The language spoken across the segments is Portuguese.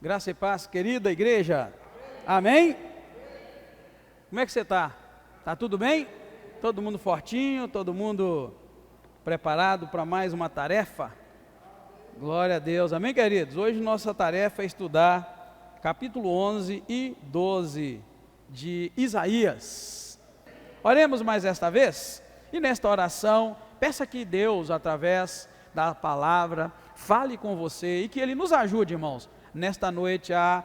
Graça e paz, querida igreja. Amém? Como é que você está? Está tudo bem? Todo mundo fortinho? Todo mundo preparado para mais uma tarefa? Glória a Deus. Amém, queridos? Hoje nossa tarefa é estudar capítulo 11 e 12 de Isaías. Oremos mais esta vez? E nesta oração, peça que Deus, através da palavra, fale com você e que Ele nos ajude, irmãos, nesta noite a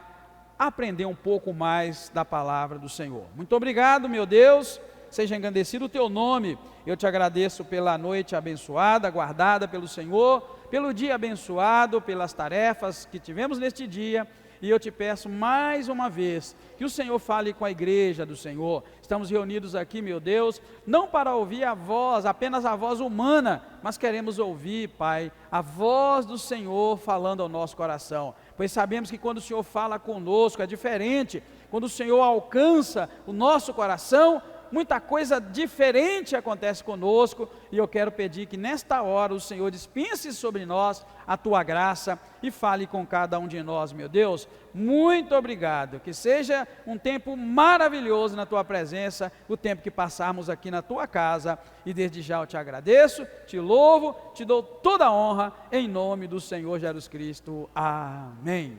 aprender um pouco mais da palavra do Senhor. Muito obrigado, meu Deus, seja engrandecido o teu nome. Eu te agradeço pela noite abençoada, guardada pelo Senhor, pelo dia abençoado, pelas tarefas que tivemos neste dia. E eu te peço mais uma vez, que o Senhor fale com a igreja do Senhor. Estamos reunidos aqui, meu Deus, não para ouvir a voz, apenas a voz humana, mas queremos ouvir, Pai, a voz do Senhor falando ao nosso coração. Pois sabemos que quando o Senhor fala conosco é diferente, quando o Senhor alcança o nosso coração, muita coisa diferente acontece conosco, e eu quero pedir que nesta hora o Senhor dispense sobre nós a tua graça e fale com cada um de nós, meu Deus. Muito obrigado, que seja um tempo maravilhoso na tua presença, o tempo que passarmos aqui na tua casa, e desde já eu te agradeço, te louvo, te dou toda a honra, em nome do Senhor Jesus Cristo, amém.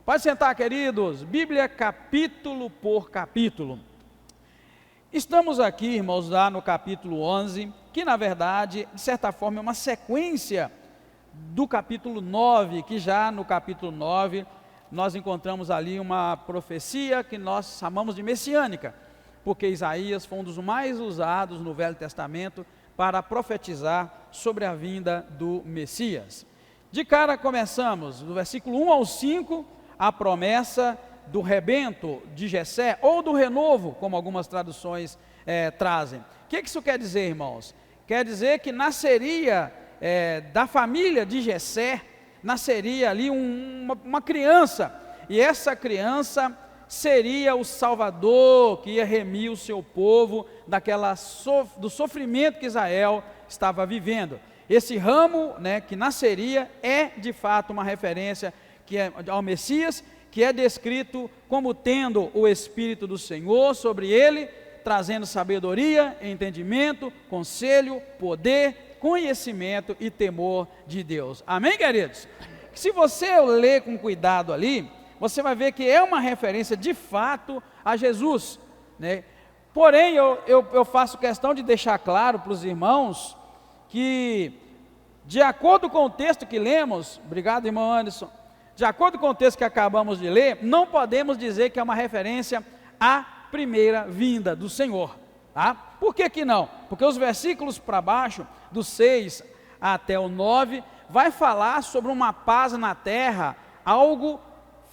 Pode sentar, queridos. Bíblia capítulo por capítulo. Estamos aqui, irmãos, lá no capítulo 11, que na verdade, de certa forma, é uma sequência do capítulo 9, que já no capítulo 9, nós encontramos ali uma profecia que nós chamamos de messiânica, porque Isaías foi um dos mais usados no Velho Testamento para profetizar sobre a vinda do Messias. De cara começamos, do versículo 1 ao 5, a promessa do rebento de Jessé, ou do renovo, como algumas traduções trazem. O que isso quer dizer, irmãos? Quer dizer que nasceria da família de Jessé, nasceria ali uma criança, e essa criança seria o Salvador, que ia remir o seu povo do sofrimento que Israel estava vivendo. Esse ramo, que nasceria, é de fato uma referência ao Messias, que é descrito como tendo o Espírito do Senhor sobre ele, trazendo sabedoria, entendimento, conselho, poder, conhecimento e temor de Deus. Amém, queridos? Se você ler com cuidado ali, você vai ver que é uma referência de fato a Jesus, Porém, eu faço questão de deixar claro para os irmãos que, de acordo com o texto que lemos, obrigado, irmão Anderson, de acordo com o texto que acabamos de ler, não podemos dizer que é uma referência à primeira vinda do Senhor, tá? Por que não? Porque os versículos para baixo, do 6 até o 9, vai falar sobre uma paz na terra, algo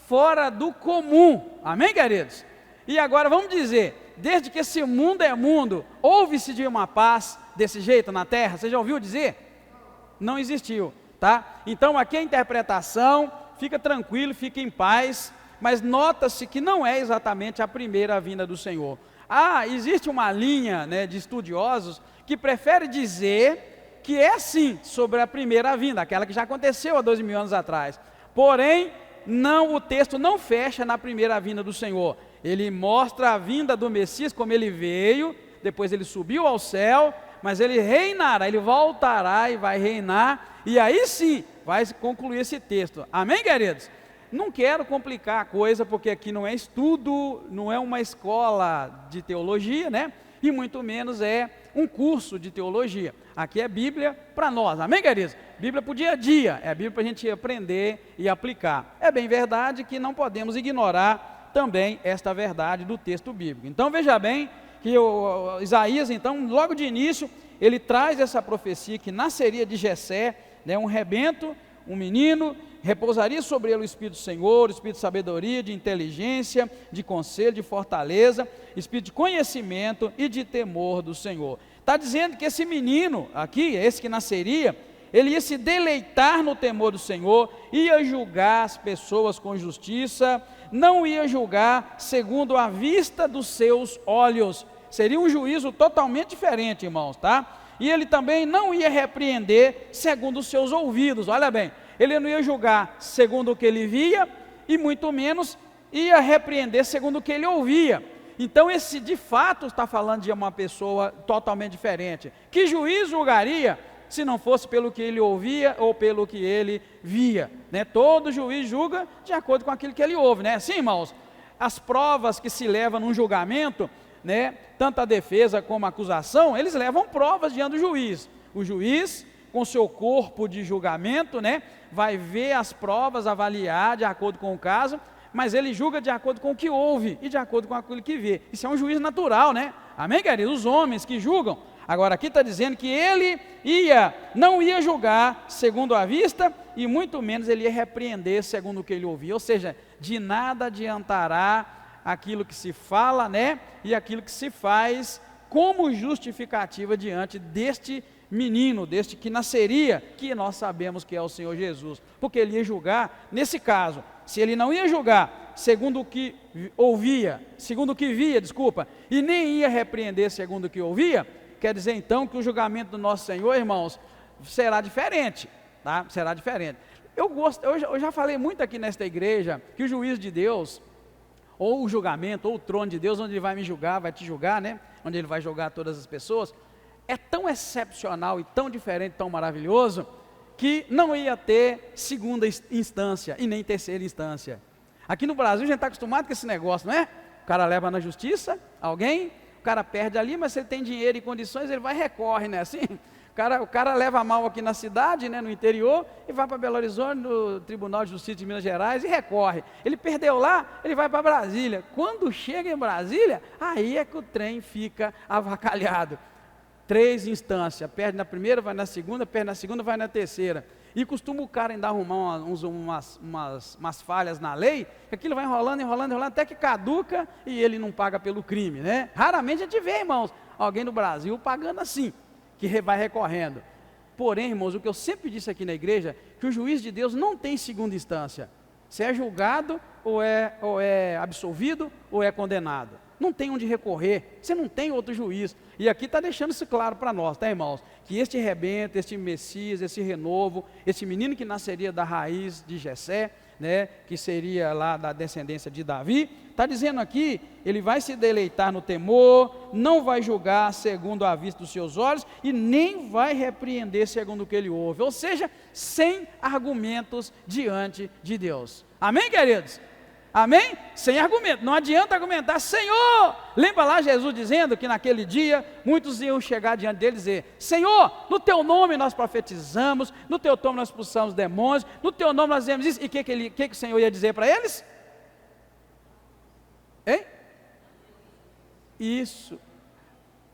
fora do comum, amém, queridos? E agora vamos dizer, desde que esse mundo é mundo, houve-se de uma paz desse jeito na terra? Você já ouviu dizer? Não existiu, tá? Então aqui a interpretação, fica tranquilo, fica em paz, mas nota-se que não é exatamente a primeira vinda do Senhor. Existe uma linha de estudiosos que prefere dizer que é sim sobre a primeira vinda, aquela que já aconteceu há 2000 anos atrás. Porém, o texto não fecha na primeira vinda do Senhor. Ele mostra a vinda do Messias, como ele veio, depois ele subiu ao céu, mas ele reinará, ele voltará e vai reinar, e aí sim vai concluir esse texto. Amém, queridos? Não quero complicar a coisa, porque aqui não é estudo, não é uma escola de teologia, e muito menos é um curso de teologia. Aqui é Bíblia para nós, amém, queridos? Bíblia para o dia a dia, é a Bíblia para a gente aprender e aplicar. É bem verdade que não podemos ignorar também esta verdade do texto bíblico. Então veja bem que Isaías, então, logo de início, ele traz essa profecia que nasceria de Jessé, um rebento, um menino, repousaria sobre ele o Espírito do Senhor, o Espírito de sabedoria, de inteligência, de conselho, de fortaleza, Espírito de conhecimento e de temor do Senhor. Está dizendo que esse menino aqui, esse que nasceria, ele ia se deleitar no temor do Senhor, ia julgar as pessoas com justiça, não ia julgar segundo a vista dos seus olhos. Seria um juízo totalmente diferente, irmãos, tá? E ele também não ia repreender segundo os seus ouvidos. Olha bem, ele não ia julgar segundo o que ele via, e muito menos ia repreender segundo o que ele ouvia. Então esse de fato está falando de uma pessoa totalmente diferente. Que juiz julgaria se não fosse pelo que ele ouvia ou pelo que ele via, né? Todo juiz julga de acordo com aquilo que ele ouve, né? Sim, irmãos, as provas que se levam num julgamento, né, tanto a defesa como a acusação, eles levam provas diante do juiz. O juiz, com seu corpo de julgamento, né, vai ver as provas, avaliar de acordo com o caso, mas ele julga de acordo com o que ouve e de acordo com aquilo que vê. Isso é um juiz natural, né? Amém, querido? Os homens que julgam. Agora aqui está dizendo que ele não ia julgar segundo a vista, e muito menos ele ia repreender segundo o que ele ouvia. Ou seja, de nada adiantará aquilo que se fala, né, e aquilo que se faz como justificativa diante deste menino, deste que nasceria, que nós sabemos que é o Senhor Jesus, porque ele ia julgar, nesse caso, se ele não ia julgar segundo o que ouvia, segundo o que via, e nem ia repreender segundo o que ouvia, quer dizer então que o julgamento do nosso Senhor, irmãos, será diferente, tá? Será diferente. Eu já falei muito aqui nesta igreja, que o juízo de Deus, ou o julgamento, ou o trono de Deus, onde ele vai me julgar, vai te julgar, né? Onde ele vai julgar todas as pessoas, é tão excepcional e tão diferente, tão maravilhoso, que não ia ter segunda instância e nem terceira instância. Aqui no Brasil a gente está acostumado com esse negócio, não é? O cara leva na justiça, alguém, o cara perde ali, mas se ele tem dinheiro e condições, ele vai e recorre, né? Assim, o cara leva mal aqui na cidade, né, no interior, e vai para Belo Horizonte, no Tribunal de Justiça de Minas Gerais, e recorre. Ele perdeu lá, ele vai para Brasília. Quando chega em Brasília, aí é que o trem fica avacalhado. 3 instâncias, perde na primeira, vai na segunda, perde na segunda, vai na terceira. E costuma o cara ainda arrumar umas falhas na lei, que aquilo vai enrolando, até que caduca e ele não paga pelo crime, né? Raramente a gente vê, irmãos, alguém no Brasil pagando assim, que vai recorrendo. Porém, irmãos, o que eu sempre disse aqui na igreja, que o juiz de Deus não tem segunda instância. Se é julgado, ou é absolvido, ou é condenado. Não tem onde recorrer, você não tem outro juiz. E aqui está deixando isso claro para nós, tá, irmãos? Que este rebento, este Messias, esse renovo, esse menino que nasceria da raiz de Jessé, né, que seria lá da descendência de Davi, está dizendo aqui, ele vai se deleitar no temor, não vai julgar segundo a vista dos seus olhos, e nem vai repreender segundo o que ele ouve, ou seja, sem argumentos diante de Deus. Amém, queridos? Amém? Sem argumento, não adianta argumentar, Senhor, lembra lá Jesus dizendo que naquele dia, muitos iam chegar diante dele e dizer, Senhor, no teu nome nós profetizamos, no teu nome nós expulsamos demônios, no teu nome nós fizemos isso, e o que o Senhor ia dizer para eles? Hein? Isso,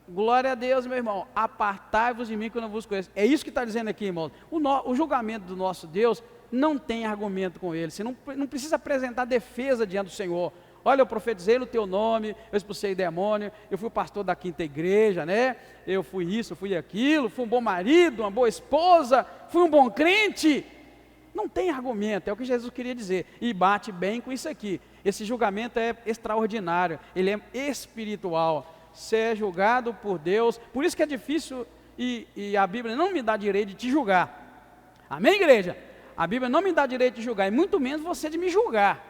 glória a Deus, meu irmão, apartai-vos de mim que eu não vos conheço. É isso que está dizendo aqui, irmão. O julgamento do nosso Deus não tem argumento com ele, você não precisa apresentar defesa diante do Senhor. Olha, eu profetizei no teu nome, eu expulsei demônio, eu fui pastor da quinta igreja, né? Eu fui isso, fui aquilo, fui um bom marido, uma boa esposa, fui um bom crente. Não tem argumento, é o que Jesus queria dizer, e bate bem com isso aqui. Esse julgamento é extraordinário, ele é espiritual, você é julgado por Deus, por isso que é difícil, e a Bíblia não me dá direito de te julgar. Amém, igreja? A Bíblia não me dá direito de julgar, e muito menos você de me julgar.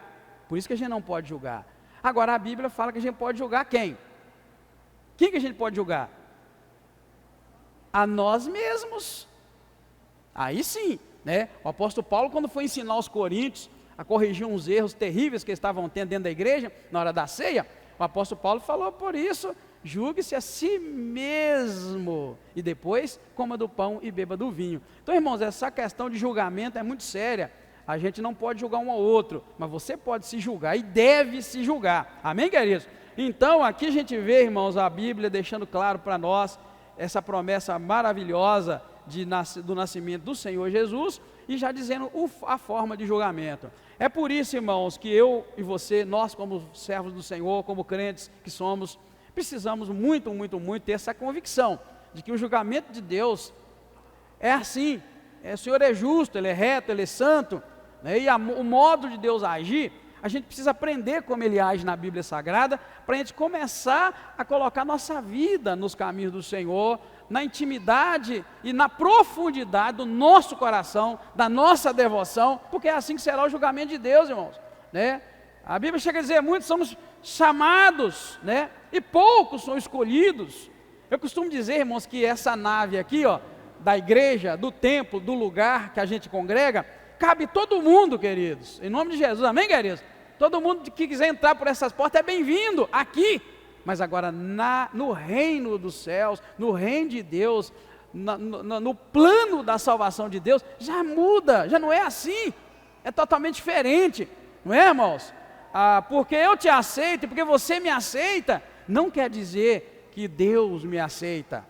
Por isso que a gente não pode julgar. Agora a Bíblia fala que a gente pode julgar quem? Quem que a gente pode julgar? A nós mesmos. Aí sim, né? O apóstolo Paulo, quando foi ensinar os coríntios a corrigir uns erros terríveis que eles estavam tendo dentro da igreja, na hora da ceia, o apóstolo Paulo falou, por isso, julgue-se a si mesmo, e depois coma do pão e beba do vinho. Então, irmãos, essa questão de julgamento é muito séria. A gente não pode julgar um ao outro, mas você pode se julgar e deve se julgar. Amém, queridos? Então, aqui a gente vê, irmãos, a Bíblia deixando claro para nós essa promessa maravilhosa do nascimento do Senhor Jesus, e já dizendo a forma de julgamento. É por isso, irmãos, que eu e você, nós como servos do Senhor, como crentes que somos, precisamos muito ter essa convicção de que o julgamento de Deus é assim. O Senhor é justo, Ele é reto, Ele é santo, né? E o modo de Deus agir, a gente precisa aprender como Ele age na Bíblia Sagrada, para a gente começar a colocar nossa vida nos caminhos do Senhor, na intimidade e na profundidade do nosso coração, da nossa devoção, porque é assim que será o julgamento de Deus, irmãos. né? A Bíblia chega a dizer, muitos somos chamados, né? E poucos são escolhidos. Eu costumo dizer, irmãos, que essa nave aqui, ó, da igreja, do templo, do lugar que a gente congrega, cabe todo mundo, queridos, em nome de Jesus, amém, queridos? Todo mundo que quiser entrar por essas portas é bem-vindo aqui, mas agora no reino dos céus, no reino de Deus, no plano da salvação de Deus, já muda, já não é assim, é totalmente diferente, não é, irmãos? Porque eu te aceito e porque você me aceita, não quer dizer que Deus me aceita,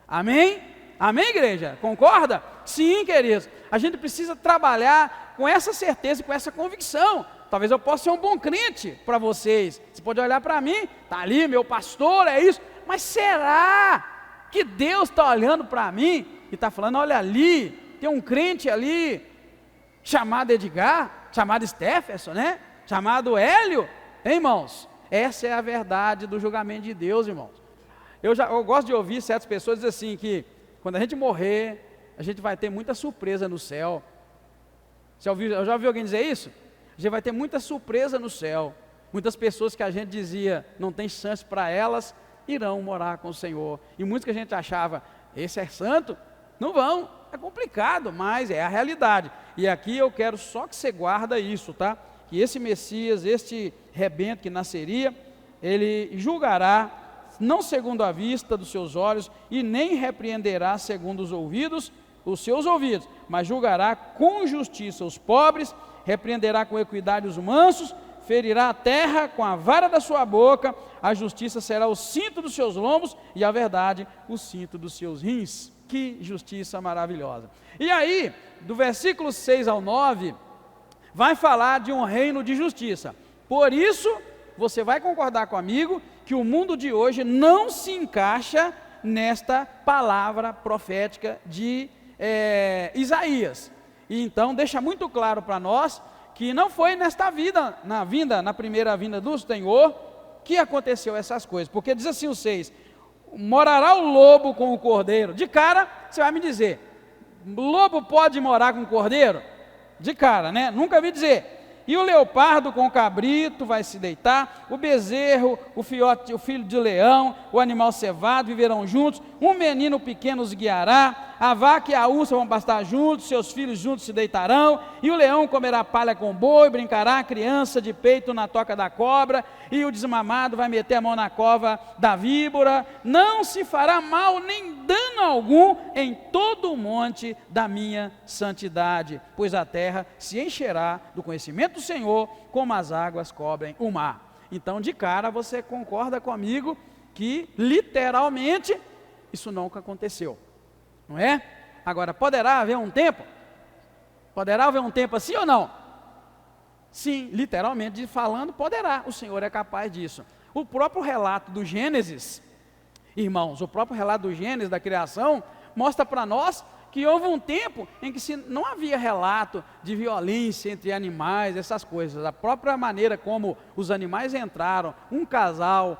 amém? Amém, igreja? Concorda? Sim, queridos, a gente precisa trabalhar com essa certeza e com essa convicção. Talvez eu possa ser um bom crente para vocês, você pode olhar para mim, está ali meu pastor, é isso, mas será que Deus está olhando para mim e está falando, olha ali, tem um crente ali, chamado Edgar, chamado Stephenson, né? Chamado Hélio, hein, irmãos? Essa é a verdade do julgamento de Deus, irmãos. Eu gosto de ouvir certas pessoas dizer assim, que quando a gente morrer, a gente vai ter muita surpresa no céu. Eu já ouvi alguém dizer isso? A gente vai ter muita surpresa no céu. Muitas pessoas que a gente dizia, não tem chance para elas, irão morar com o Senhor. E muitos que a gente achava, esse é santo, não vão. É complicado, mas é a realidade. E aqui eu quero só que você guarda isso, tá? Que esse Messias, este rebento que nasceria, ele julgará, não segundo a vista dos seus olhos, e nem repreenderá segundo os seus ouvidos, mas julgará com justiça os pobres, repreenderá com equidade os mansos, ferirá a terra com a vara da sua boca, a justiça será o cinto dos seus lombos, e a verdade o cinto dos seus rins. Que justiça maravilhosa. E aí, do versículo 6 ao 9, vai falar de um reino de justiça. Por isso, você vai concordar comigo que o mundo de hoje não se encaixa nesta palavra profética de Isaías. E então deixa muito claro para nós que não foi nesta vida, na primeira vinda do Senhor, que aconteceu essas coisas. Porque diz assim o 6, morará o lobo com o cordeiro. De cara, você vai me dizer, lobo pode morar com o cordeiro? De cara, né? Nunca vi dizer. E o leopardo com o cabrito vai se deitar, o bezerro, o filho de leão, o animal cevado viverão juntos, um menino pequeno os guiará, a vaca e a ursa vão pastar juntos, seus filhos juntos se deitarão, e o leão comerá palha com boi, brincará a criança de peito na toca da cobra, e o desmamado vai meter a mão na cova da víbora, não se fará mal nem dano algum em todo o monte da minha santidade, pois a terra se encherá do conhecimento do Senhor, como as águas cobrem o mar. Então, de cara, você concorda comigo que, literalmente, isso nunca aconteceu, não é? Agora, poderá haver um tempo? Poderá haver um tempo assim ou não? Sim, literalmente falando, poderá, o Senhor é capaz disso. O próprio relato do Gênesis, irmãos, o próprio relato do Gênesis, da criação, mostra para nós que houve um tempo em que não havia relato de violência entre animais, essas coisas. A própria maneira como os animais entraram, um casal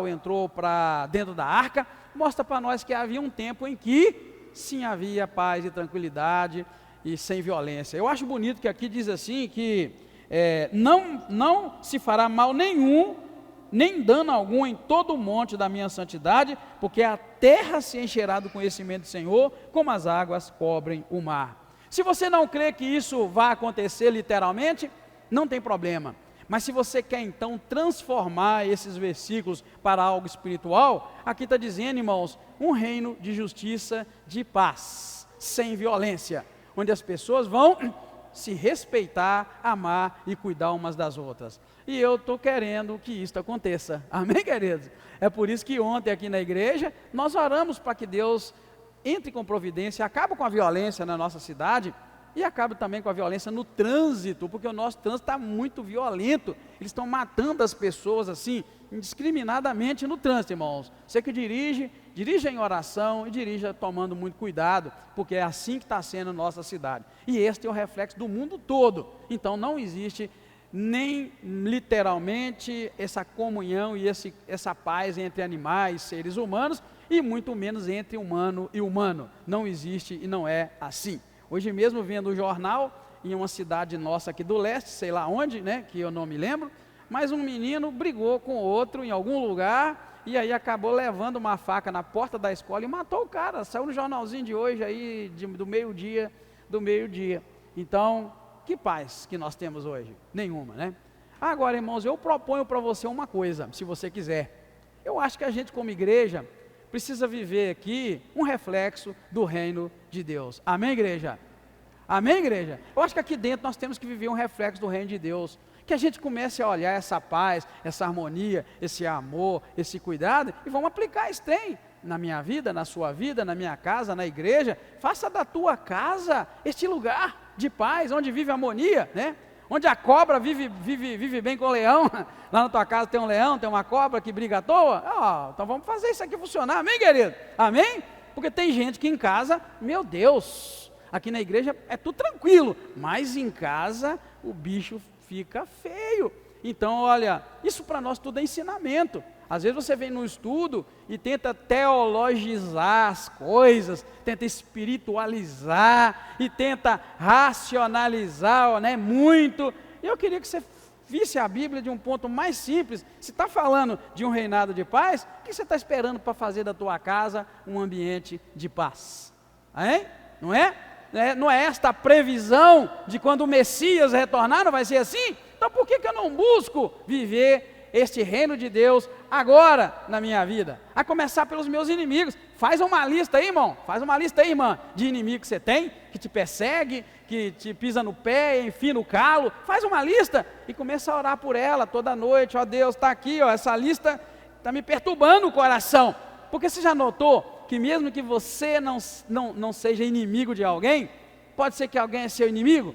entrou para dentro da arca, mostra para nós que havia um tempo em que sim havia paz e tranquilidade e sem violência. Eu acho bonito que aqui diz assim que não se fará mal nenhum, nem dano algum em todo o monte da minha santidade, porque a terra se encherá do conhecimento do Senhor, como as águas cobrem o mar. Se você não crê que isso vai acontecer literalmente, não tem problema. Mas se você quer então transformar esses versículos para algo espiritual, aqui está dizendo, irmãos, um reino de justiça, de paz, sem violência, onde as pessoas vão se respeitar, amar e cuidar umas das outras. E eu estou querendo que isso aconteça, amém, queridos? É por isso que ontem aqui na igreja, nós oramos para que Deus entre com providência, acabe com a violência na nossa cidade, e acabe também com a violência no trânsito, porque o nosso trânsito está muito violento, eles estão matando as pessoas assim, indiscriminadamente no trânsito, irmãos. Você que dirija em oração e dirija tomando muito cuidado, porque é assim que está sendo a nossa cidade. E este é o reflexo do mundo todo, então não existe nem literalmente essa comunhão e essa paz entre animais, seres humanos, e muito menos entre humano e humano. Não existe e não é assim. Hoje mesmo, vendo o jornal, em uma cidade nossa aqui do leste, sei lá onde, né, que eu não me lembro, mas um menino brigou com outro em algum lugar, e aí acabou levando uma faca na porta da escola e matou o cara. Saiu no jornalzinho de hoje aí, do meio-dia. Então, que paz que nós temos hoje? Nenhuma, né? Agora, irmãos, eu proponho para você uma coisa, se você quiser. Eu acho que a gente como igreja precisa viver aqui um reflexo do reino de Deus. Amém, igreja? Amém, igreja? Eu acho que aqui dentro nós temos que viver um reflexo do reino de Deus. Que a gente comece a olhar essa paz, essa harmonia, esse amor, esse cuidado, e vamos aplicar esse trem na minha vida, na sua vida, na minha casa, na igreja. Faça da tua casa este lugar de paz, onde vive harmonia, né? Onde a cobra vive bem com o leão. Lá na tua casa tem um leão, tem uma cobra que briga à toa. Então vamos fazer isso aqui funcionar, amém, querido? Amém? Porque tem gente que em casa, meu Deus, aqui na igreja é tudo tranquilo, mas em casa o bicho fica feio. Então, olha, isso para nós tudo é ensinamento. Às vezes você vem no estudo e tenta teologizar as coisas, tenta espiritualizar e tenta racionalizar, né, muito. Eu queria que você visse a Bíblia de um ponto mais simples. Se está falando de um reinado de paz, o que você está esperando para fazer da tua casa um ambiente de paz? Hein? Não é? Não é esta a previsão de quando o Messias retornar, não vai ser assim? Então por que eu não busco viver este reino de Deus agora na minha vida? A começar pelos meus inimigos. Faz uma lista aí, irmão, faz uma lista aí, irmã, de inimigos que você tem, que te persegue, que te pisa no pé, enfia no calo. Faz uma lista e começa a orar por ela toda noite. Ó Deus, está aqui, ó, essa lista está me perturbando o coração. Porque você já notou que mesmo que você não seja inimigo de alguém, pode ser que alguém é seu inimigo?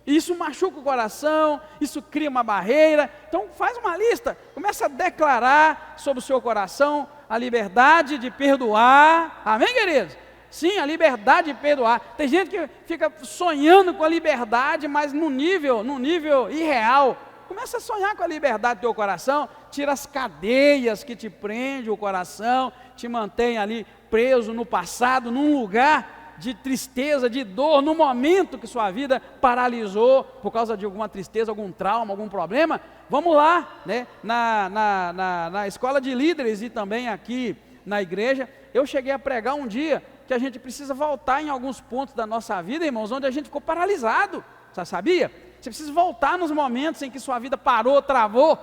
Isso machuca o coração, isso cria uma barreira. Então faz uma lista, começa a declarar sobre o seu coração a liberdade de perdoar. Amém, queridos? Sim, a liberdade de perdoar. Tem gente que fica sonhando com a liberdade, mas num nível irreal. Começa a sonhar com a liberdade do teu coração, tira as cadeias que te prendem o coração, te mantém ali preso no passado, num lugar de tristeza, de dor, no momento que sua vida paralisou por causa de alguma tristeza, algum trauma, algum problema. Vamos lá, né? Na escola de líderes e também aqui na igreja, eu cheguei a pregar um dia que a gente precisa voltar em alguns pontos da nossa vida, irmãos, onde a gente ficou paralisado. Você sabia? Você precisa voltar nos momentos em que sua vida parou, travou,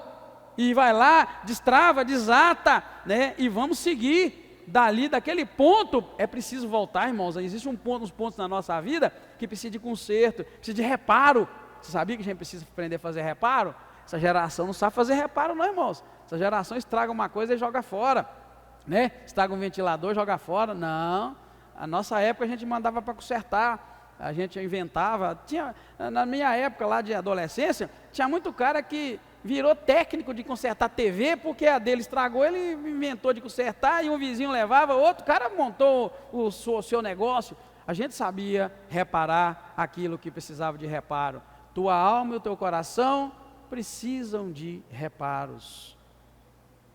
e vai lá, destrava, desata, né? E vamos seguir dali, daquele ponto. É preciso voltar, irmãos. Existe uns pontos na nossa vida que precisa de conserto, precisa de reparo. Você sabia que a gente precisa aprender a fazer reparo? Essa geração não sabe fazer reparo não, irmãos. Essa geração estraga uma coisa e joga fora, né? Estraga um ventilador, joga fora. Não, a nossa época a gente mandava para consertar. A gente inventava, na minha época lá de adolescência, tinha muito cara que virou técnico de consertar TV, porque a dele estragou, ele inventou de consertar, e um vizinho levava, outro cara montou o seu negócio. A gente sabia reparar aquilo que precisava de reparo. Tua alma e o teu coração precisam de reparos.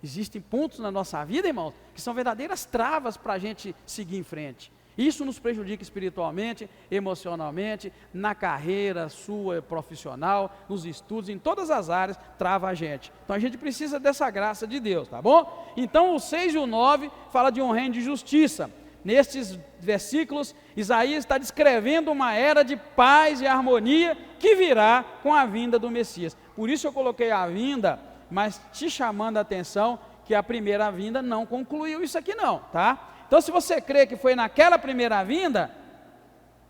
Existem pontos na nossa vida, irmãos, que são verdadeiras travas para a gente seguir em frente. Isso nos prejudica espiritualmente, emocionalmente, na carreira sua profissional, nos estudos, em todas as áreas, trava a gente. Então a gente precisa dessa graça de Deus, tá bom? Então o 6 e o 9 fala de um reino de justiça. Nestes versículos, Isaías está descrevendo uma era de paz e harmonia que virá com a vinda do Messias. Por isso eu coloquei a vinda, mas te chamando a atenção que a primeira vinda não concluiu isso aqui não, tá? Então se você crê que foi naquela primeira vinda,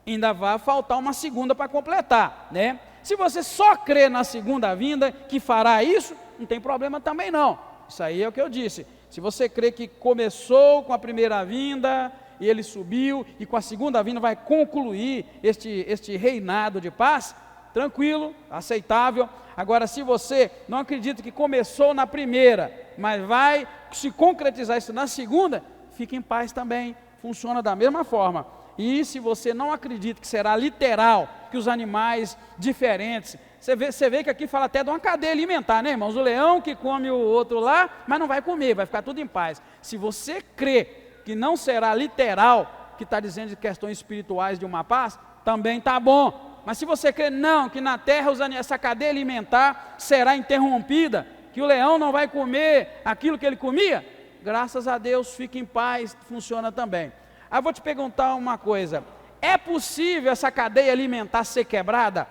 ainda vai faltar uma segunda para completar, né? Se você só crê na segunda vinda que fará isso, não tem problema também não. Isso aí é o que eu disse. Se você crê que começou com a primeira vinda e ele subiu, e com a segunda vinda vai concluir este reinado de paz, tranquilo, aceitável. Agora, se você não acredita que começou na primeira, mas vai se concretizar isso na segunda, fique em paz também, funciona da mesma forma. E se você não acredita que será literal, que os animais diferentes, você vê que aqui fala até de uma cadeia alimentar, né, irmãos? O leão que come o outro lá, mas não vai comer, vai ficar tudo em paz. Se você crê que não será literal, que está dizendo de questões espirituais de uma paz, também está bom. Mas se você crê, não, que na terra essa cadeia alimentar será interrompida, que o leão não vai comer aquilo que ele comia, graças a Deus, fique em paz, funciona também. Aí eu vou te perguntar uma coisa, é possível essa cadeia alimentar ser quebrada?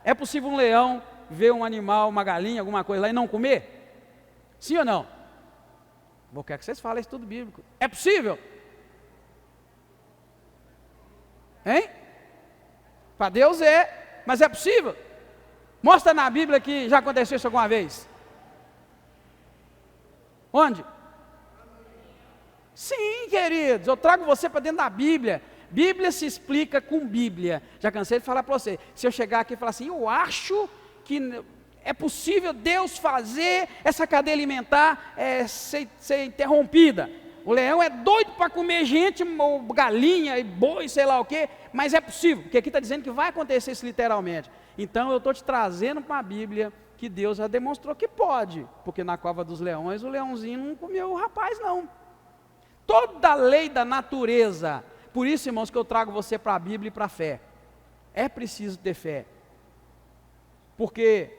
É possível um leão ver um animal, uma galinha, alguma coisa lá e não comer? Sim ou não? Vou querer que vocês falem isso tudo bíblico. É possível? Hein? Para Deus é, mas é possível? Mostra na Bíblia que já aconteceu isso alguma vez. Onde? Sim, queridos, eu trago você para dentro da Bíblia. Bíblia se explica com Bíblia. Já cansei de falar para você. Se eu chegar aqui e falar assim, eu acho que é possível Deus fazer essa cadeia alimentar ser interrompida. O leão é doido para comer gente, ou galinha e boi, sei lá o quê, mas é possível, porque aqui está dizendo que vai acontecer isso literalmente. Então eu estou te trazendo para a Bíblia que Deus já demonstrou que pode, porque na cova dos leões o leãozinho não comeu o rapaz não. Toda a lei da natureza, por isso irmãos que eu trago você para a Bíblia e para a fé, é preciso ter fé, porque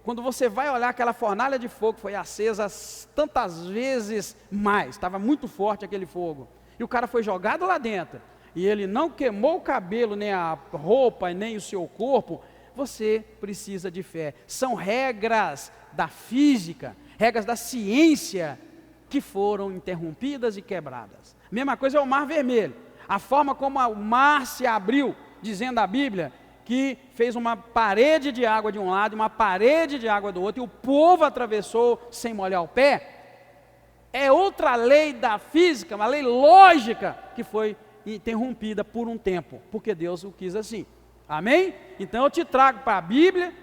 quando você vai olhar aquela fornalha de fogo, foi acesa tantas vezes mais, estava muito forte aquele fogo, e o cara foi jogado lá dentro, e ele não queimou o cabelo, nem a roupa, nem o seu corpo. Você precisa de fé, são regras da física, regras da ciência, que foram interrompidas e quebradas. Mesma coisa é o Mar Vermelho, a forma como o mar se abriu, dizendo a Bíblia, que fez uma parede de água de um lado e uma parede de água do outro, e o povo atravessou sem molhar o pé, é outra lei da física, uma lei lógica, que foi interrompida por um tempo, porque Deus o quis assim, amém? Então eu te trago para a Bíblia,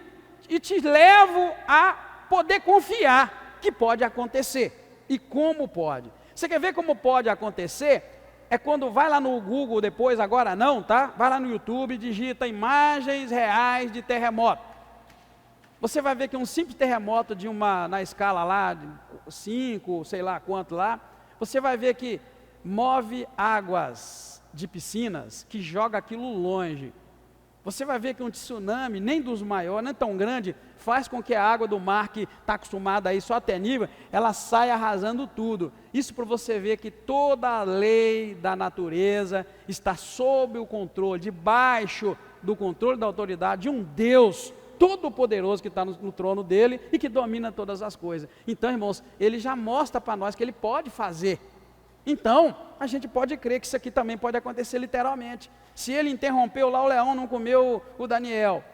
e te levo a poder confiar, que pode acontecer, e como pode. Você quer ver como pode acontecer? É quando vai lá no Google depois, agora não, tá? Vai lá no YouTube, digita imagens reais de terremoto. Você vai ver que um simples terremoto na escala lá, de 5, sei lá quanto lá, você vai ver que move águas de piscinas, que joga aquilo longe. Você vai ver que um tsunami, nem dos maiores, nem tão grande, faz com que a água do mar, que está acostumada aí só até nível, ela saia arrasando tudo. Isso para você ver que toda a lei da natureza está sob o controle, debaixo do controle da autoridade de um Deus todo-poderoso que está no trono dele e que domina todas as coisas. Então, irmãos, ele já mostra para nós que ele pode fazer. Então, a gente pode crer que isso aqui também pode acontecer literalmente. Se ele interrompeu lá, o leão não comeu o Daniel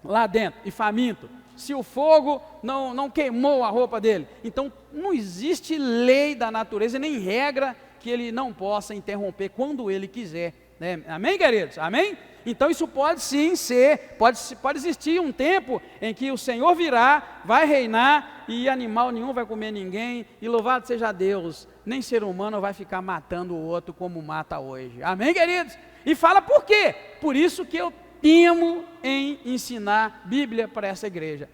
lá dentro, e faminto. Se o fogo não queimou a roupa dele. Então, não existe lei da natureza, nem regra que ele não possa interromper quando ele quiser, né? Amém, queridos? Amém? Então, isso pode sim ser, pode existir um tempo em que o Senhor virá, vai reinar, e animal nenhum vai comer ninguém, e louvado seja Deus, nem ser humano vai ficar matando o outro como mata hoje. Amém, queridos? E fala por quê? Por isso que eu temo em ensinar Bíblia para essa igreja.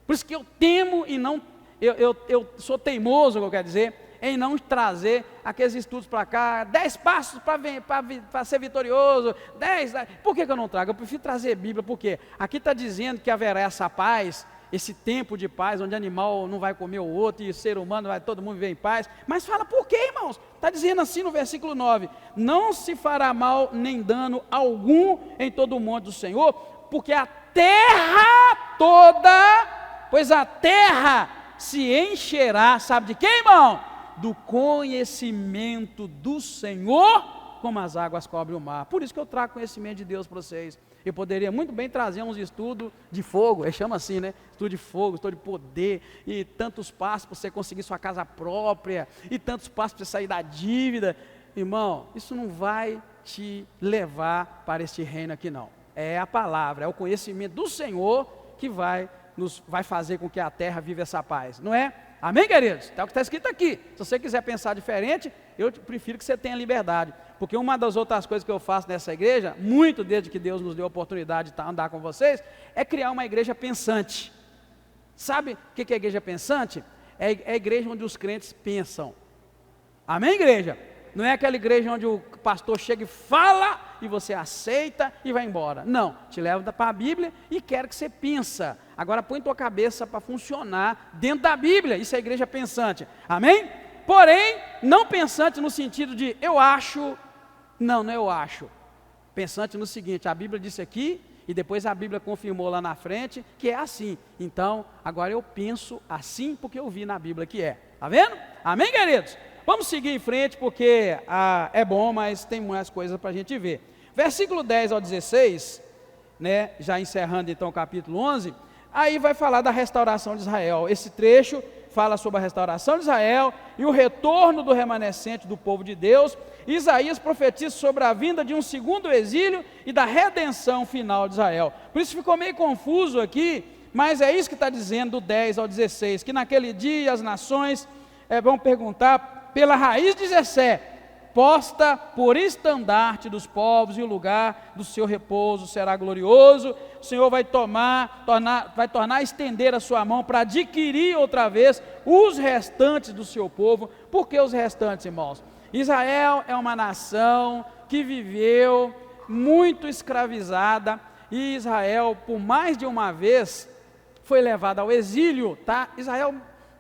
Por isso que eu temo e não, eu sou teimoso, eu quero dizer, em não trazer aqueles estudos para cá, 10 passos para ser vitorioso, 10, por que eu não trago? Eu prefiro trazer Bíblia, porque aqui está dizendo que haverá essa paz, esse tempo de paz, onde animal não vai comer o outro, e o ser humano vai todo mundo viver em paz, mas fala por quê, irmãos? Está dizendo assim no versículo 9, não se fará mal nem dano algum em todo o monte do Senhor, porque a terra toda, pois a terra se encherá, sabe de quê, irmão? Do conhecimento do Senhor, como as águas cobrem o mar. Por isso que eu trago conhecimento de Deus para vocês. Eu poderia muito bem trazer uns estudos de fogo, ele chama assim, né? Estudo de fogo, estudo de poder, e tantos passos para você conseguir sua casa própria, e tantos passos para você sair da dívida. Irmão, isso não vai te levar para este reino aqui não. É a palavra, é o conhecimento do Senhor que vai fazer com que a terra viva essa paz, não é? Amém, queridos? É o que está escrito aqui. Se você quiser pensar diferente, eu prefiro que você tenha liberdade, porque uma das outras coisas que eu faço nessa igreja, muito desde que Deus nos deu a oportunidade de andar com vocês, é criar uma igreja pensante. Sabe o que é igreja pensante? É a igreja onde os crentes pensam. Amém, igreja? Não é aquela igreja onde o pastor chega e fala, e você aceita e vai embora. Não, te leva para a Bíblia e quero que você pensa. Agora põe tua cabeça para funcionar dentro da Bíblia. Isso é igreja pensante. Amém? Porém, não pensante no sentido de eu acho. Não, não é eu acho. Pensante no seguinte, a Bíblia disse aqui, e depois a Bíblia confirmou lá na frente, que é assim. Então, agora eu penso assim, porque eu vi na Bíblia que é. Está vendo? Amém, queridos? Vamos seguir em frente, porque é bom, mas tem mais coisas para a gente ver. Versículo 10 ao 16, né, já encerrando então o capítulo 11, aí vai falar da restauração de Israel. Esse trecho fala sobre a restauração de Israel e o retorno do remanescente do povo de Deus. Isaías profetiza sobre a vinda de um segundo exílio e da redenção final de Israel. Por isso ficou meio confuso aqui, mas é isso que está dizendo do 10 ao 16, que naquele dia as nações vão perguntar pela raiz de Jessé, posta por estandarte dos povos, e o lugar do seu repouso será glorioso. O Senhor vai tornar a estender a sua mão para adquirir outra vez os restantes do seu povo. Por que os restantes, irmãos? Israel é uma nação que viveu muito escravizada, e Israel, por mais de uma vez, foi levada ao exílio, tá?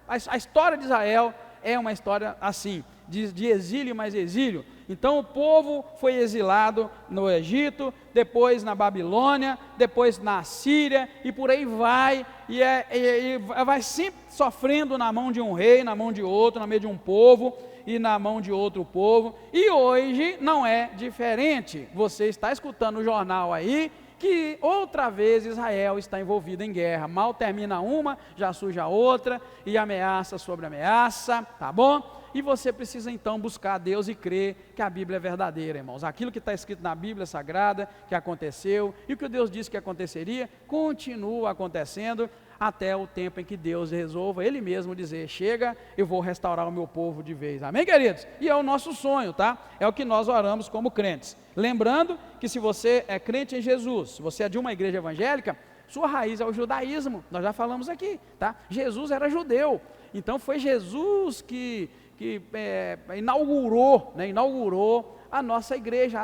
A história de Israel é uma história assim, de exílio mais exílio. Então o povo foi exilado no Egito, depois na Babilônia, depois na Síria, e por aí vai, e vai sempre sofrendo na mão de um rei, na mão de outro, na meio de um povo, e na mão de outro povo, e hoje não é diferente. Você está escutando o jornal aí, que outra vez Israel está envolvido em guerra, mal termina uma, já surge a outra, e ameaça sobre ameaça, tá bom? E você precisa então buscar a Deus e crer que a Bíblia é verdadeira, irmãos. Aquilo que está escrito na Bíblia Sagrada, que aconteceu, e o que Deus disse que aconteceria, continua acontecendo, até o tempo em que Deus resolva Ele mesmo dizer, chega, eu vou restaurar o meu povo de vez. Amém, queridos? E é o nosso sonho, tá? É o que nós oramos como crentes. Lembrando que se você é crente em Jesus, se você é de uma igreja evangélica, sua raiz é o judaísmo, nós já falamos aqui, tá? Jesus era judeu, então foi Jesus que inaugurou a nossa igreja,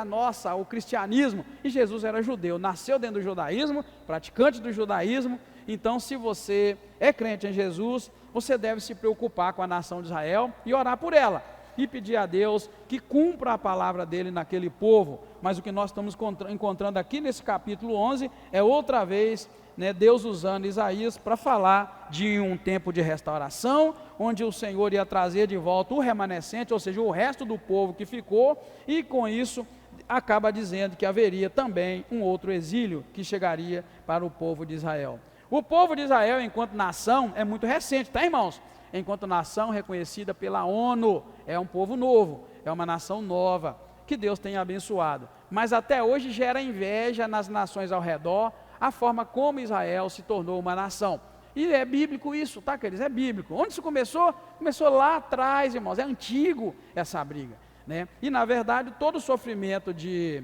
o cristianismo, e Jesus era judeu, nasceu dentro do judaísmo, praticante do judaísmo. Então, se você é crente em Jesus, você deve se preocupar com a nação de Israel e orar por ela, e pedir a Deus que cumpra a palavra dele naquele povo. Mas o que nós estamos encontrando aqui nesse capítulo 11, é outra vez, né, Deus usando Isaías para falar de um tempo de restauração, onde o Senhor ia trazer de volta o remanescente, ou seja, o resto do povo que ficou, e com isso acaba dizendo que haveria também um outro exílio que chegaria para o povo de Israel. O povo de Israel, enquanto nação, é muito recente, tá, irmãos? Enquanto nação reconhecida pela ONU, é um povo novo, é uma nação nova, que Deus tem abençoado. Mas até hoje gera inveja nas nações ao redor, a forma como Israel se tornou uma nação. E é bíblico isso, tá, queridos? É bíblico. Onde isso começou? Começou lá atrás, irmãos, é antigo essa briga, né? E na verdade, todo o sofrimento de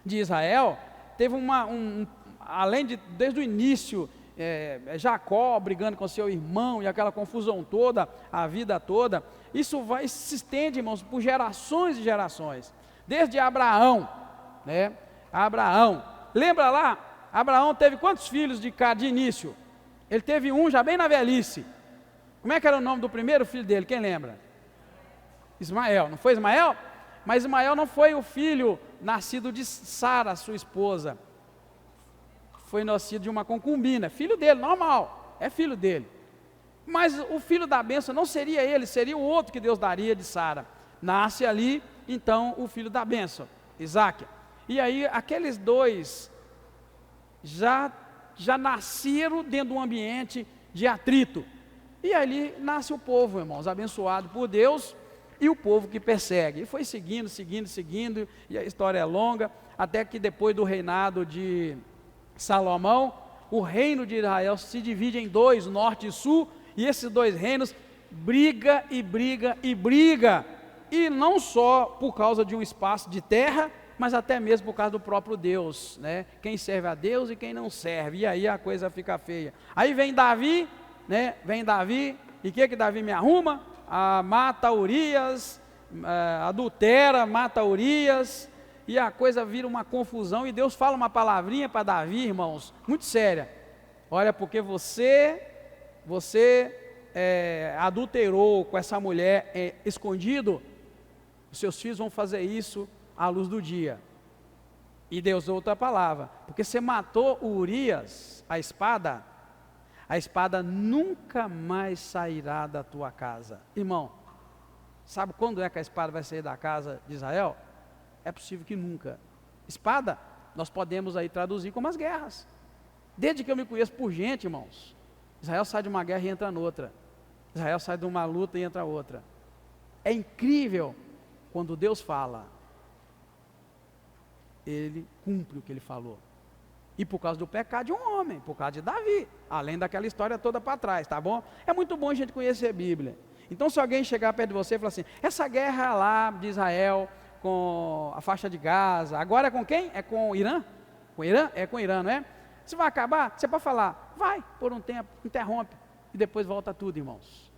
Israel, teve desde o início, Jacó brigando com seu irmão, e aquela confusão toda, a vida toda, isso se estende, irmãos, por gerações e gerações, desde Abraão, né? Abraão, lembra lá, Abraão teve quantos filhos de início? Ele teve um já bem na velhice. Como é que era o nome do primeiro filho dele, quem lembra? Ismael, não foi Ismael? Mas Ismael não foi o filho nascido de Sara, sua esposa, foi nascido de uma concubina, filho dele, normal, é filho dele. Mas o filho da bênção não seria ele, seria o outro que Deus daria de Sara. Nasce ali, então, o filho da bênção, Isaque. E aí, aqueles dois já nasceram dentro de um ambiente de atrito. E ali nasce o povo, irmãos, abençoado por Deus, e o povo que persegue. E foi seguindo, e a história é longa, até que depois do reinado de Salomão, o reino de Israel se divide em dois, norte e sul, e esses dois reinos briga, e não só por causa de um espaço de terra, mas até mesmo por causa do próprio Deus, né? Quem serve a Deus e quem não serve, e aí a coisa fica feia. Aí vem Davi, né? E o que Davi me arruma? Mata Urias, adultera, mata Urias, e a coisa vira uma confusão, e Deus fala uma palavrinha para Davi, irmãos, muito séria. Olha, porque você adulterou com essa mulher escondido, os seus filhos vão fazer isso à luz do dia. E Deus deu outra palavra, porque você matou Urias, a espada nunca mais sairá da tua casa. Irmão, sabe quando é que a espada vai sair da casa de Israel? É possível que nunca. Espada, nós podemos aí traduzir como as guerras. Desde que eu me conheço por gente, irmãos, Israel sai de uma guerra e entra noutra. Israel sai de uma luta e entra outra. É incrível quando Deus fala, Ele cumpre o que Ele falou. E por causa do pecado de um homem, por causa de Davi, além daquela história toda para trás, tá bom? É muito bom a gente conhecer a Bíblia. Então se alguém chegar perto de você e falar assim, essa guerra lá de Israel com a faixa de Gaza, agora é com quem? É com o Irã? Com o Irã? É com o Irã, não é? Se vai acabar, você pode falar, vai por um tempo, interrompe, e depois volta tudo, irmãos.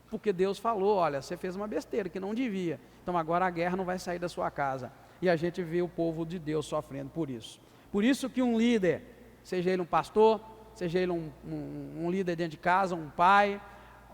Porque Deus falou, olha, você fez uma besteira que não devia, então agora a guerra não vai sair da sua casa. E a gente vê o povo de Deus sofrendo por isso. Por isso que um líder, seja ele um pastor, seja ele um líder dentro de casa, um pai,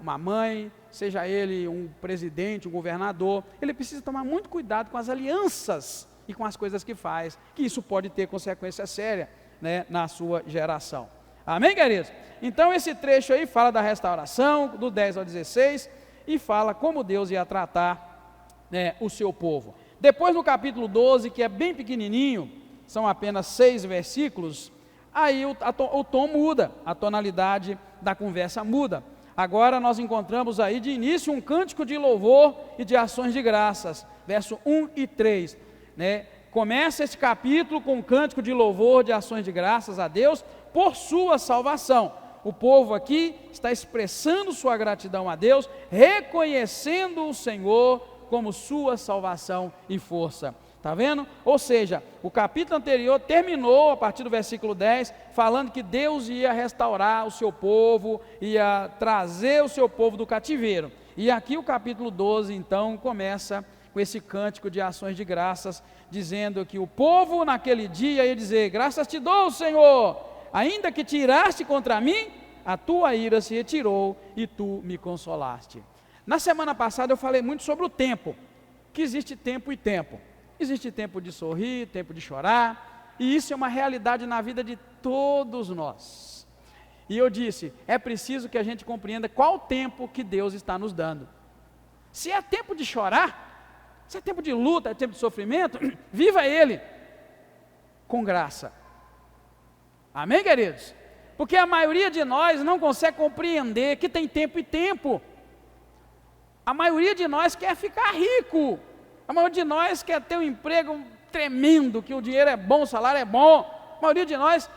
uma mãe, seja ele um presidente, um governador, ele precisa tomar muito cuidado com as alianças e com as coisas que faz, que isso pode ter consequência séria, né, na sua geração. Amém, queridos? Então esse trecho aí fala da restauração, do 10 ao 16, e fala como Deus ia tratar, né, o seu povo. Depois no capítulo 12, que é bem pequenininho, são apenas 6 versículos, aí o tom muda, a tonalidade da conversa muda. Agora nós encontramos aí de início um cântico de louvor e de ações de graças, verso 1 e 3, né? Começa esse capítulo com um cântico de louvor, de ações de graças a Deus por sua salvação. O povo aqui está expressando sua gratidão a Deus, reconhecendo o Senhor como sua salvação e força. Está vendo? Ou seja, o capítulo anterior terminou, a partir do versículo 10, falando que Deus ia restaurar o seu povo, ia trazer o seu povo do cativeiro. E aqui o capítulo 12, então, começa com esse cântico de ações de graças, dizendo que o povo naquele dia ia dizer, graças te dou, Senhor, ainda que tiraste contra mim, a tua ira se retirou e tu me consolaste. Na semana passada eu falei muito sobre o tempo, que existe tempo e tempo. Existe tempo de sorrir, tempo de chorar, e isso é uma realidade na vida de todos nós. E eu disse, é preciso que a gente compreenda qual tempo que Deus está nos dando. Se é tempo de chorar, se é tempo de luta, é tempo de sofrimento, viva ele com graça. Amém, queridos? Porque a maioria de nós não consegue compreender que tem tempo e tempo. A maioria de nós quer ficar rico. A maioria de nós quer ter um emprego tremendo, que o dinheiro é bom, o salário é bom. A maioria de nós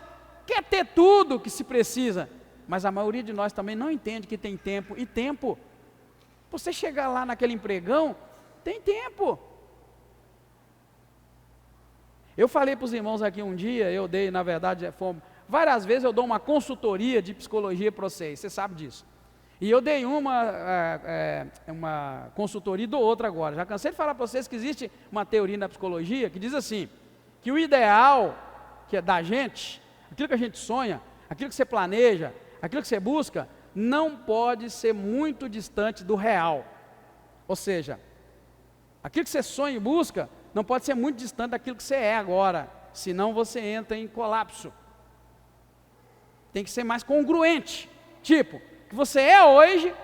quer ter tudo que se precisa. Mas a maioria de nós também não entende que tem tempo e tempo. Você chegar lá naquele empregão, tem tempo. Eu falei para os irmãos aqui um dia, eu dei, na verdade, várias vezes eu dou uma consultoria de psicologia para vocês, você sabe disso. E eu dei uma consultoria e dou outra agora. Já cansei de falar para vocês que existe uma teoria na psicologia que diz assim, que o ideal que é da gente, aquilo que a gente sonha, aquilo que você planeja, aquilo que você busca, não pode ser muito distante do real. Ou seja, aquilo que você sonha e busca, não pode ser muito distante daquilo que você é agora, senão você entra em colapso. Tem que ser mais congruente, tipo, que você é hoje,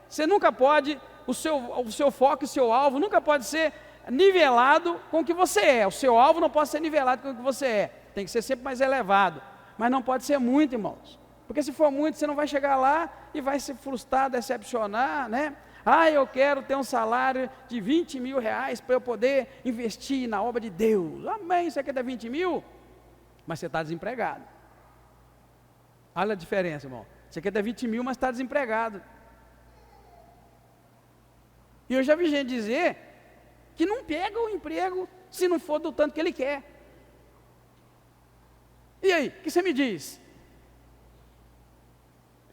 você nunca pode, o seu foco e o seu alvo nunca pode ser nivelado com o que você é. O seu alvo não pode ser nivelado com o que você é. Tem que ser sempre mais elevado. Mas não pode ser muito, irmãos. Porque se for muito, você não vai chegar lá e vai se frustrar, decepcionar, né? Ah, eu quero ter um salário de 20 mil reais para eu poder investir na obra de Deus. Amém, você quer ter 20 mil? Mas você está desempregado. Olha a diferença, irmão. Você quer ter 20 mil, mas está desempregado. E eu já vi gente dizer que não pega o emprego se não for do tanto que ele quer. E aí, o que você me diz?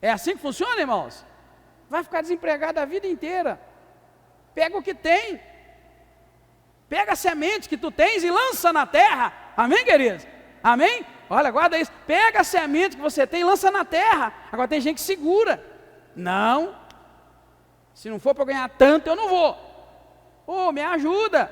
É assim que funciona, irmãos? Vai ficar desempregado a vida inteira. Pega o que tem. Pega a semente que tu tens e lança na terra. Amém, queridos? Amém? Olha, guarda isso. Pega a semente que você tem e lança na terra. Agora tem gente que segura. Não. Se não for para ganhar tanto, eu não vou. Me ajuda.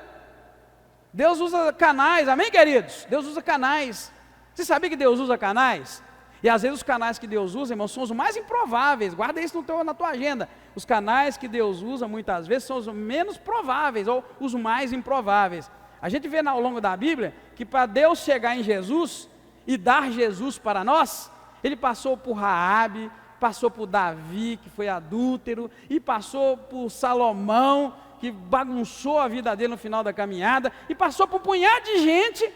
Deus usa canais. Amém, queridos? Deus usa canais. Você sabia que Deus usa canais? E às vezes os canais que Deus usa, irmãos, são os mais improváveis. Guarda isso na tua agenda. Os canais que Deus usa, muitas vezes, são os menos prováveis, ou os mais improváveis. A gente vê ao longo da Bíblia, que para Deus chegar em Jesus, e dar Jesus para nós, Ele passou por Raabe, passou por Davi, que foi adúltero, e passou por Salomão, que bagunçou a vida dele no final da caminhada, e passou por um punhado de gente,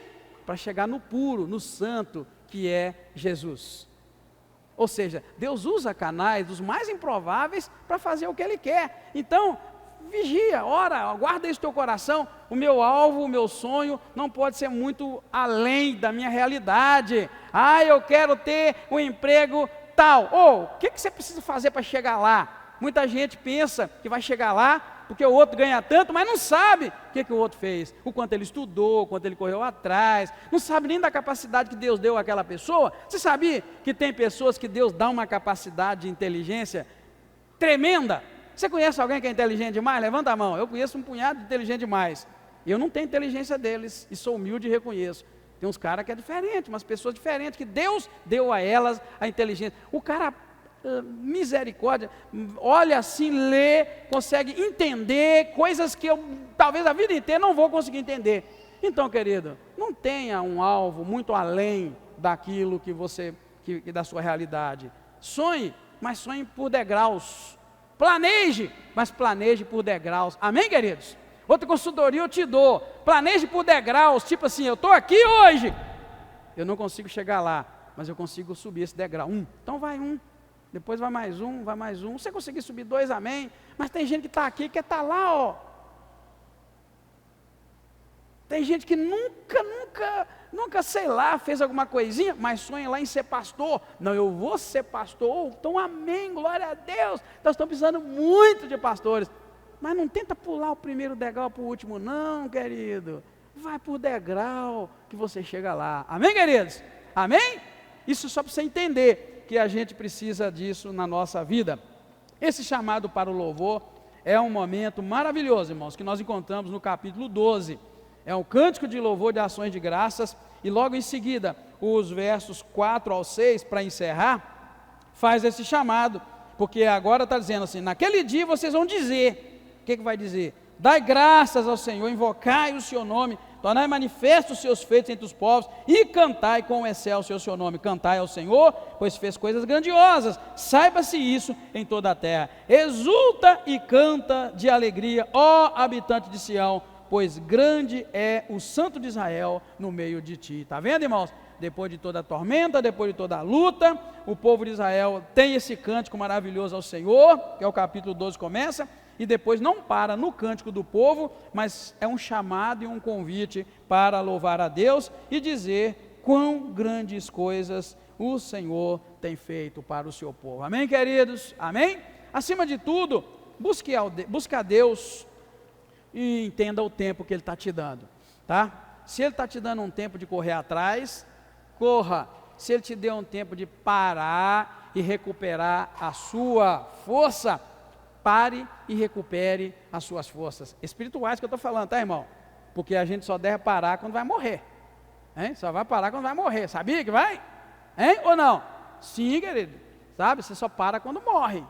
para chegar no puro, no santo, que é Jesus. Ou seja, Deus usa canais dos mais improváveis para fazer o que Ele quer. Então, vigia, ora, guarda isso no teu coração. O meu alvo, o meu sonho não pode ser muito além da minha realidade. Eu quero ter um emprego tal. O que você precisa fazer para chegar lá? Muita gente pensa que vai chegar lá porque o outro ganha tanto, mas não sabe o que o outro fez, o quanto ele estudou, o quanto ele correu atrás, não sabe nem da capacidade que Deus deu àquela pessoa. Você sabia que tem pessoas que Deus dá uma capacidade de inteligência tremenda? Você conhece alguém que é inteligente demais? Levanta a mão. Eu conheço um punhado de inteligente demais. Eu não tenho inteligência deles, e sou humilde e reconheço. Tem uns caras que é diferente, umas pessoas diferentes, que Deus deu a elas a inteligência. O cara, misericórdia, olha assim, lê, consegue entender coisas que eu talvez a vida inteira não vou conseguir entender. Então, querido, não tenha um alvo muito além daquilo que da sua realidade. Sonhe, mas sonhe por degraus. Planeje, mas planeje por degraus. Amém, queridos? Outra consultoria eu te dou. Planeje por degraus, tipo assim, eu estou aqui hoje, eu não consigo chegar lá, mas eu consigo subir esse degrau. Então vai depois vai mais um. Você conseguir subir 2, amém? Mas tem gente que está aqui, quer estar lá, ó. Tem gente que nunca, sei lá, fez alguma coisinha, mas sonha lá em ser pastor. Não, eu vou ser pastor. Então, amém, glória a Deus. Nós estamos precisando muito de pastores. Mas não tenta pular o primeiro degrau para o último, não, querido. Vai por degrau que você chega lá. Amém, queridos? Amém? Isso só para você entender que a gente precisa disso na nossa vida. Esse chamado para o louvor é um momento maravilhoso, irmãos, que nós encontramos no capítulo 12. É um cântico de louvor de ações de graças, e logo em seguida, os versos 4 ao 6, para encerrar, faz esse chamado, porque agora está dizendo assim, naquele dia vocês vão dizer, o que vai dizer? Dai graças ao Senhor, invocai o seu nome, tornai manifestos os seus feitos entre os povos, e cantai com excelso o seu nome. Cantai ao Senhor, pois fez coisas grandiosas, saiba-se isso em toda a terra. Exulta e canta de alegria, ó habitante de Sião, pois grande é o Santo de Israel no meio de ti. Está vendo, irmãos? Depois de toda a tormenta, depois de toda a luta, o povo de Israel tem esse cântico maravilhoso ao Senhor, que é o capítulo 12 começa, e depois não para no cântico do povo, mas é um chamado e um convite para louvar a Deus e dizer quão grandes coisas o Senhor tem feito para o seu povo. Amém, queridos? Amém? Acima de tudo, busque a Deus e entenda o tempo que Ele está te dando, tá? Se Ele está te dando um tempo de correr atrás, corra. Se Ele te deu um tempo de parar e recuperar a sua força, pare e recupere as suas forças espirituais que eu estou falando, tá, irmão? Porque a gente só deve parar quando vai morrer, hein? Só vai parar quando vai morrer, sabia que vai? Hein? Ou não? Sim, querido, sabe? Você só para quando morre.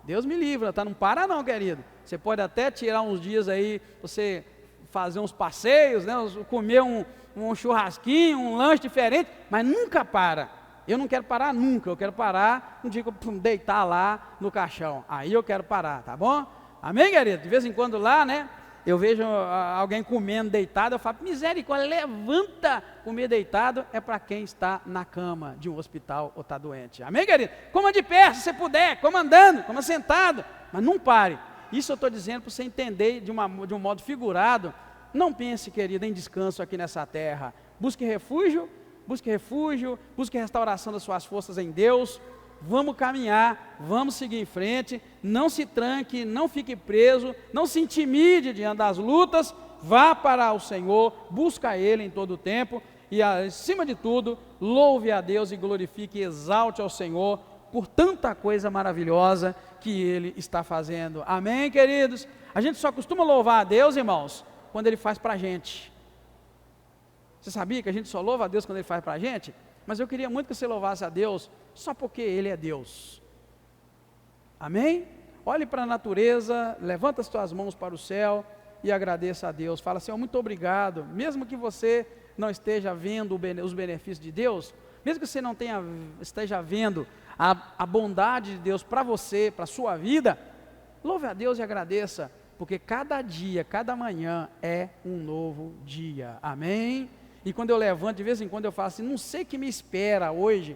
Deus me livra, tá? Não para não, querido. Você pode até tirar uns dias aí, você fazer uns passeios, né? Comer um churrasquinho, um lanche diferente, mas nunca para. Eu não quero parar nunca, eu quero parar um dia que eu deitar lá no caixão, aí eu quero parar, tá bom? Amém, querido? De vez em quando lá, né, eu vejo alguém comendo deitado, eu falo, misericórdia, levanta. Comer deitado é para quem está na cama de um hospital ou está doente. Amém, querido? Coma de pé, se você puder, coma andando, coma sentado, mas não pare. Isso eu estou dizendo para você entender de um modo figurado. Não pense, querido, em descanso aqui nessa terra. Busque refúgio, busque restauração das suas forças em Deus. Vamos caminhar, vamos seguir em frente. Não se tranque, não fique preso, não se intimide diante das lutas. vá para o Senhor, busca Ele em todo o tempo e, acima de tudo, louve a Deus e glorifique e exalte ao Senhor por tanta coisa maravilhosa que Ele está fazendo. Amém, queridos? A gente só costuma louvar a Deus, irmãos, quando Ele faz para a gente. Você sabia que a gente só louva a Deus quando Ele faz para a gente? Mas eu queria muito que você louvasse a Deus só porque Ele é Deus. Amém? Olhe para a natureza, levanta as tuas mãos para o céu e agradeça a Deus. Fala, Senhor, muito obrigado. Mesmo que você não esteja vendo os benefícios de Deus, mesmo que você não esteja vendo a bondade de Deus para você, para a sua vida, louve a Deus e agradeça, porque cada dia, cada manhã é um novo dia. Amém? E quando eu levanto, de vez em quando eu falo assim, não sei o que me espera hoje,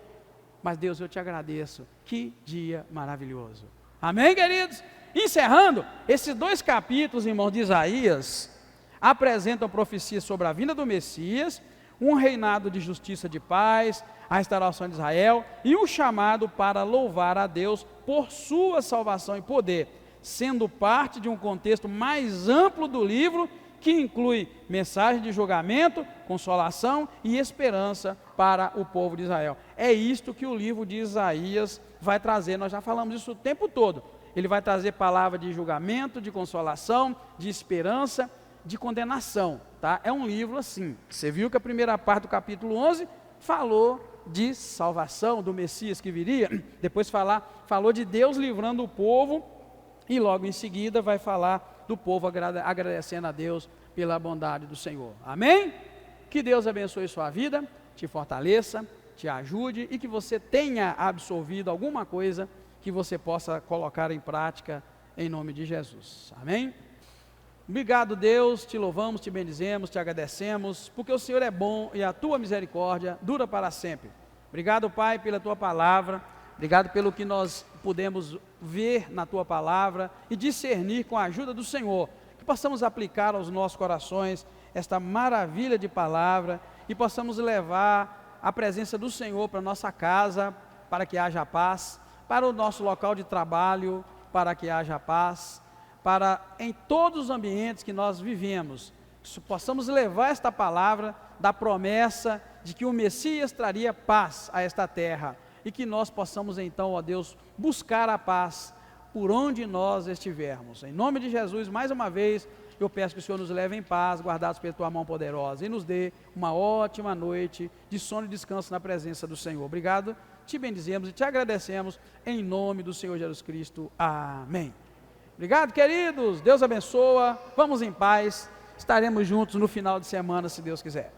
mas Deus, eu te agradeço. Que dia maravilhoso. Amém, queridos? Encerrando, esses 2 capítulos, irmãos, de Isaías, apresentam profecias sobre a vinda do Messias, um reinado de justiça e de paz, a restauração de Israel e um chamado para louvar a Deus por sua salvação e poder, sendo parte de um contexto mais amplo do livro, que inclui mensagem de julgamento, consolação e esperança para o povo de Israel. É isto que o livro de Isaías vai trazer, nós já falamos isso o tempo todo. Ele vai trazer palavra de julgamento, de consolação, de esperança, de condenação, tá? É um livro assim. Você viu que a primeira parte do capítulo 11 falou de salvação, do Messias que viria, depois falou de Deus livrando o povo, e logo em seguida vai falar do povo agradecendo a Deus pela bondade do Senhor. Amém? Que Deus abençoe sua vida, te fortaleça, te ajude e que você tenha absorvido alguma coisa que você possa colocar em prática em nome de Jesus. Amém? Obrigado, Deus, te louvamos, te bendizemos, te agradecemos, porque o Senhor é bom e a tua misericórdia dura para sempre. Obrigado, Pai, pela tua palavra, obrigado pelo que nós pudemos ver na tua palavra e discernir com a ajuda do Senhor, que possamos aplicar aos nossos corações esta maravilha de palavra e possamos levar a presença do Senhor para a nossa casa, para que haja paz, para o nosso local de trabalho, para que haja paz, para em todos os ambientes que nós vivemos, possamos levar esta palavra da promessa de que o Messias traria paz a esta terra, e que nós possamos então, ó Deus, buscar a paz por onde nós estivermos. Em nome de Jesus, mais uma vez, eu peço que o Senhor nos leve em paz, guardados pela tua mão poderosa, e nos dê uma ótima noite de sono e descanso na presença do Senhor. Obrigado, te bendizemos e te agradecemos, em nome do Senhor Jesus Cristo. Amém. Obrigado, queridos, Deus abençoa, vamos em paz, estaremos juntos no final de semana, se Deus quiser.